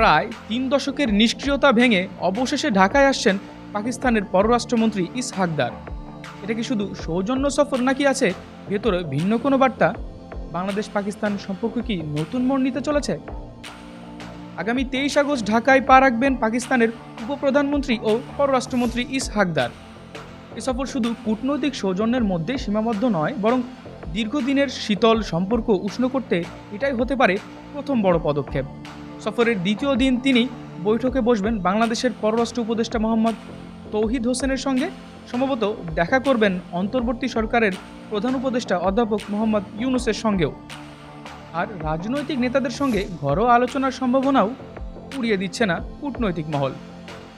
প্রায় ৩ দশকের নিষ্ক্রিয়তা ভেঙে অবশেষে ঢাকায় আসছেন পাকিস্তানের পররাষ্ট্রমন্ত্রী ইসহাক দার। এটা কি শুধু সৌজন্য সফর নাকি আছে ভেতরে ভিন্ন কোনো বার্তা? বাংলাদেশ পাকিস্তান সম্পর্ক কি নতুন মোড় নিতে চলেছে? আগামী ২৩ আগস্ট ঢাকায় পা রাখবেন পাকিস্তানের উপপ্রধানমন্ত্রী ও পররাষ্ট্রমন্ত্রী ইসহাক দার। এ সফর শুধু কূটনৈতিক সৌজন্যের মধ্যে সীমাবদ্ধ নয়, বরং দীর্ঘদিনের শীতল সম্পর্ক উষ্ণ করতে এটাই হতে পারে প্রথম বড় পদক্ষেপ। সফরের দ্বিতীয় দিন তিনি বৈঠকে বসবেন বাংলাদেশের পররাষ্ট্র উপদেষ্টা মোহাম্মদ তৌহিদ হোসেনের সঙ্গে। সম্ভবত দেখা করবেন অন্তর্বর্তী সরকারের প্রধান উপদেষ্টা অধ্যাপক মোহাম্মদ ইউনূসের সঙ্গেও। আর রাজনৈতিক নেতাদের সঙ্গে ঘরোয়া আলোচনার সম্ভাবনাও উড়িয়ে দিচ্ছে না কূটনৈতিক মহল।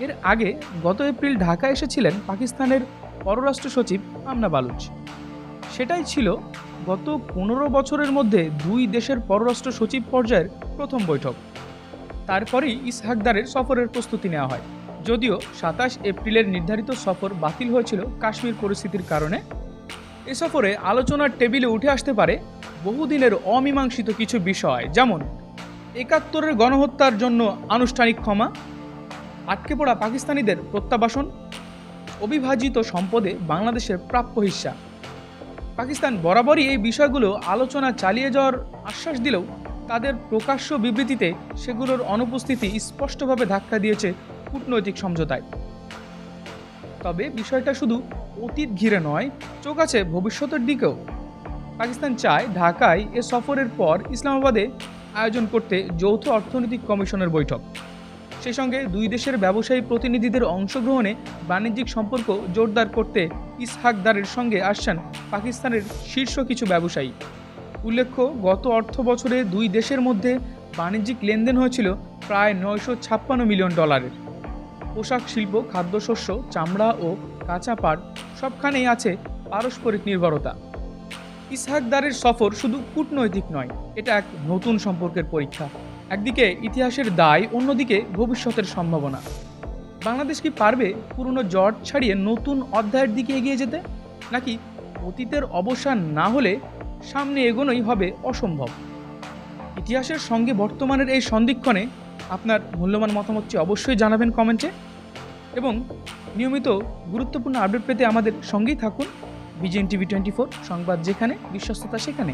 এর আগে গত এপ্রিল ঢাকা এসেছিলেন পাকিস্তানের পররাষ্ট্র সচিব আমনা বালুচ। সেটাই ছিল গত ১৫ বছরের মধ্যে দুই দেশের পররাষ্ট্র সচিব পর্যায়ের প্রথম বৈঠক। তারপরেই ইসহাক দারের সফরের প্রস্তুতি নেওয়া হয়। যদিও ২৭ এপ্রিলের নির্ধারিত সফর বাতিল হয়েছিল কাশ্মীর পরিস্থিতির কারণে। এ সফরে আলোচনার টেবিলে উঠে আসতে পারে বহুদিনের অমীমাংসিত কিছু বিষয়, যেমন ৭১-এর গণহত্যার জন্য আনুষ্ঠানিক ক্ষমা, আটকে পড়া পাকিস্তানিদের প্রত্যাবাসন, অবিভাজিত সম্পদে বাংলাদেশের প্রাপ্য হিস্সা। পাকিস্তান বরাবরই এই বিষয়গুলো আলোচনা চালিয়ে যাওয়ার আশ্বাস দিলেও তাদের প্রকাশ্য বিবৃতিতে সেগুলোর অনুপস্থিতি স্পষ্টভাবে ধাক্কা দিয়েছে কূটনৈতিক সমঝোতায়। তবে বিষয়টা শুধু অতীত ঘিরে নয়, চোখ আছে ভবিষ্যতের দিকেও। পাকিস্তান চায় ঢাকায় এ সফরের পর ইসলামাবাদে আয়োজন করতে যৌথ অর্থনৈতিক কমিশনের বৈঠক। সেই সঙ্গে দুই দেশের ব্যবসায়ী প্রতিনিধিদের অংশগ্রহণে বাণিজ্যিক সম্পর্ক জোরদার করতে ইসহাক দারের সঙ্গে আসছেন পাকিস্তানের শীর্ষ কিছু ব্যবসায়ী। উল্লেখ্য, গত অর্থ বছরে দুই দেশের মধ্যে বাণিজ্যিক লেনদেন হয়েছিল প্রায় $৯৫৬ মিলিয়ন। পোশাক শিল্প, খাদ্যশস্য, চামড়া ও কাঁচা পাট সবখানেই আছে পারস্পরিক নির্ভরতা। ইসহাক দারের সফর শুধু কূটনৈতিক নয়, এটা এক নতুন সম্পর্কের পরীক্ষা। একদিকে ইতিহাসের দায়, অন্যদিকে ভবিষ্যতের সম্ভাবনা। বাংলাদেশ কি পারবে পুরনো জট ছাড়িয়ে নতুন অধ্যায়ের দিকে এগিয়ে যেতে, নাকি অতীতের অবসান না হলে সামনে এগোনোই হবে অসম্ভব? ইতিহাসের সঙ্গে বর্তমানের এই সন্ধিক্ষণে আপনার মূল্যবান মতামতটি অবশ্যই জানাবেন কমেন্টে, এবং নিয়মিত গুরুত্বপূর্ণ আপডেট পেতে আমাদের সঙ্গেই থাকুন। বিজেএন টিভি 24, সংবাদ যেখানে, বিশ্বস্ততা সেখানে।